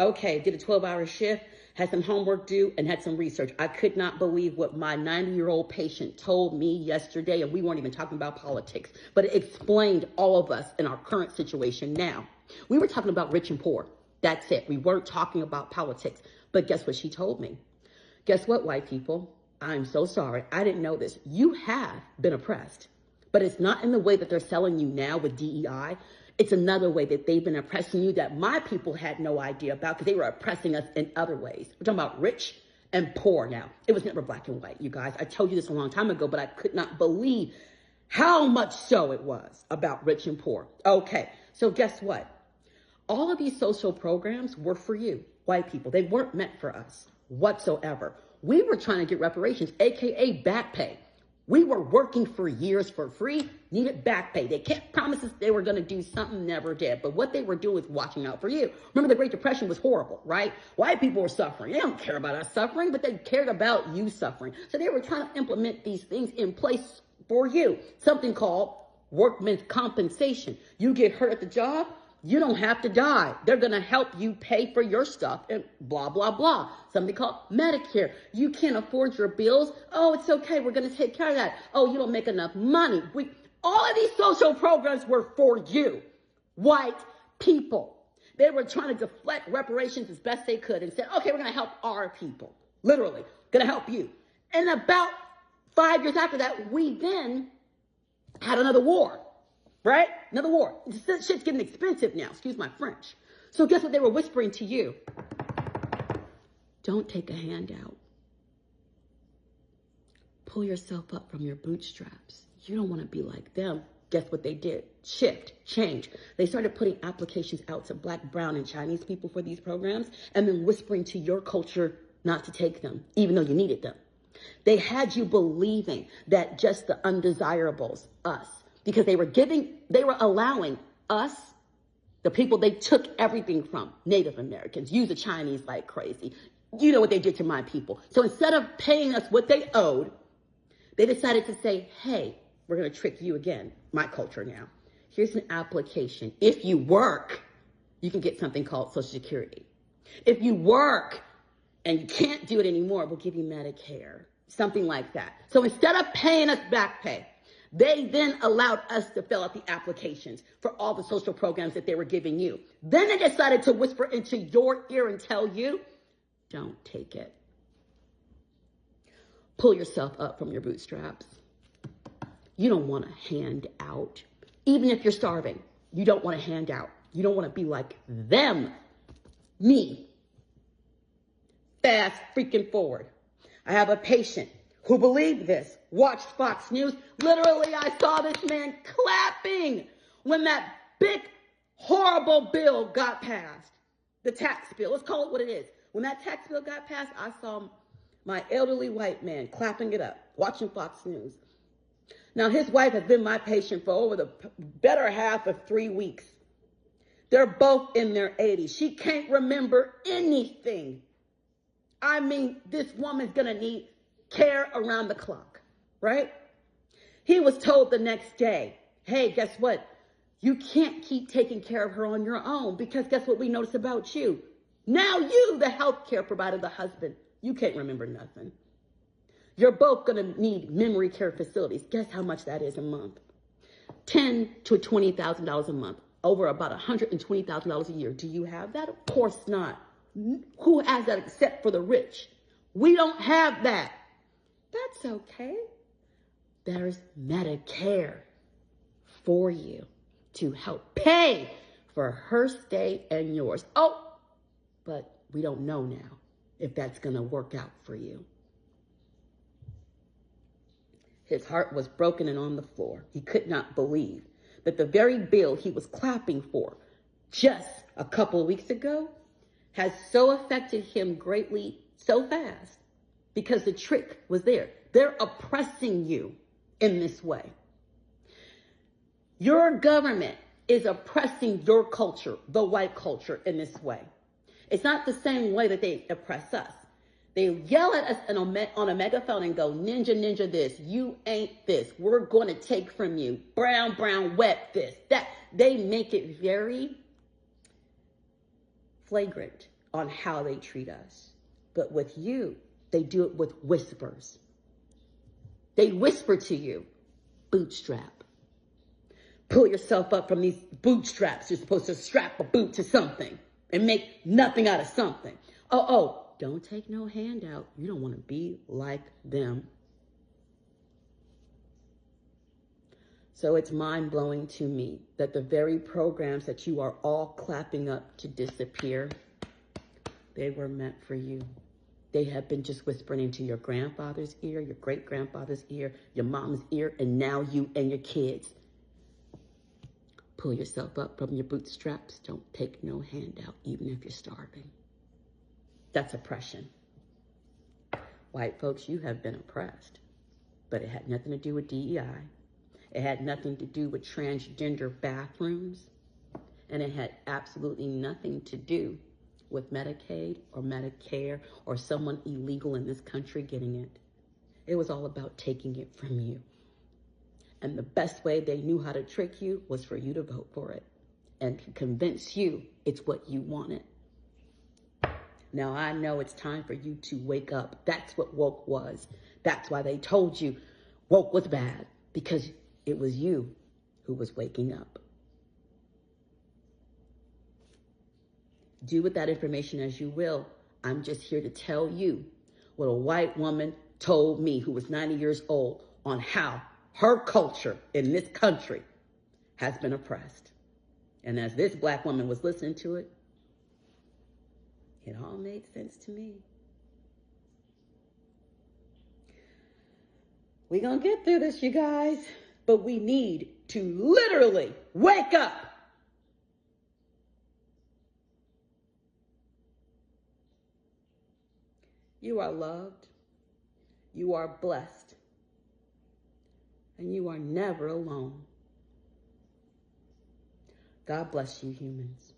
Okay, did a 12-hour shift, had some homework due, and had some research. I could not believe what my 90-year-old patient told me yesterday, and we weren't even talking about politics, but it explained all of us in our current situation now. We were talking about rich and poor. That's it. We weren't talking about politics. But guess what she told me? Guess what, white people? I'm so sorry. I didn't know this. You have been oppressed, but it's not in the way that they're selling you now with DEI. It's another way that they've been oppressing you that my people had no idea about because they were oppressing us in other ways. We're talking about rich and poor now. It was never black and white, you guys. I told you this a long time ago, but I could not believe how much so it was about rich and poor. Okay, so guess what? All of these social programs were for you, white people. They weren't meant for us whatsoever. We were trying to get reparations, AKA back pay. We were working for years for free, needed back pay. They kept promises they were going to do something, never did. But what they were doing was watching out for you. Remember, the Great Depression was horrible, right? White people were suffering. They don't care about us suffering, but they cared about you suffering. So they were trying to implement these things in place for you. Something called workman's compensation. You get hurt at the job, you don't have to die. They're going to help you pay for your stuff and blah, blah, blah. Something called Medicare. You can't afford your bills. Oh, it's okay. We're going to take care of that. Oh, you don't make enough money. All of these social programs were for you, white people. They were trying to deflect reparations as best they could and said, okay, we're going to help our people. Literally, going to help you. And about 5 years after that, we then had another war. Right? Another war. This shit's getting expensive now. Excuse my French. So guess what they were whispering to you? Don't take a handout. Pull yourself up from your bootstraps. You don't want to be like them. Guess what they did? Shift, change. They started putting applications out to black, brown, and Chinese people for these programs and then whispering to your culture not to take them, even though you needed them. They had you believing that just the undesirables, us, because they were allowing us, the people they took everything from, Native Americans, use the Chinese like crazy. You know what they did to my people. So instead of paying us what they owed, they decided to say, hey, we're going to trick you again, my culture now. Here's an application. If you work, you can get something called Social Security. If you work and you can't do it anymore, we'll give you Medicare, something like that. So instead of paying us back pay, they then allowed us to fill out the applications for all the social programs that they were giving you. Then they decided to whisper into your ear and tell you, don't take it. Pull yourself up from your bootstraps. You don't want to hand out. Even if you're starving, you don't want to hand out. You don't want to be like them. Me. Fast freaking forward. I have a patient who believed this, watched Fox News. Literally, I saw this man clapping when that big, horrible bill got passed. The tax bill, let's call it what it is. When that tax bill got passed, I saw my elderly white man clapping it up, watching Fox News. Now, his wife has been my patient for over the better half of 3 weeks. They're both in their 80s. She can't remember anything. I mean, this woman's gonna need care around the clock, right? He was told the next day, hey, guess what? You can't keep taking care of her on your own because guess what we noticed about you? Now you, the healthcare provider, the husband, you can't remember nothing. You're both gonna need memory care facilities. Guess how much that is a month? $10,000 to $20,000 a month, over about $120,000 a year. Do you have that? Of course not. Who has that except for the rich? We don't have that. That's okay. There's Medicare for you to help pay for her stay and yours. Oh, but we don't know now if that's going to work out for you. His heart was broken and on the floor. He could not believe that the very bill he was clapping for just a couple of weeks ago has so affected him greatly so fast. Because the trick was there. They're oppressing you in this way. Your government is oppressing your culture, the white culture, in this way. It's not the same way that they oppress us. They yell at us on a megaphone and go, ninja, ninja this, you ain't this, we're going to take from you, brown, brown, wet this, that. They make it very flagrant on how they treat us. But with you, they do it with whispers. They whisper to you, bootstrap. Pull yourself up from these bootstraps. You're supposed to strap a boot to something and make nothing out of something. Oh, don't take no handout. You don't want to be like them. So it's mind-blowing to me that the very programs that you are all clapping up to disappear, they were meant for you. They have been just whispering into your grandfather's ear, your great-grandfather's ear, your mom's ear, and now you and your kids. Pull yourself up from your bootstraps. Don't take no handout, even if you're starving. That's oppression. White folks, you have been oppressed, but it had nothing to do with DEI. It had nothing to do with transgender bathrooms, and it had absolutely nothing to do with Medicaid or Medicare or someone illegal in this country getting it. It was all about taking it from you. And the best way they knew how to trick you was for you to vote for it and to convince you it's what you wanted. Now, I know it's time for you to wake up. That's what woke was. That's why they told you woke was bad, because it was you who was waking up. Do with that information as you will. I'm just here to tell you what a white woman told me, who was 90 years old, on how her culture in this country has been oppressed. And as this black woman was listening to it, it all made sense to me. We're going to get through this, you guys, but we need to literally wake up. You are loved, you are blessed, and you are never alone. God bless you, humans.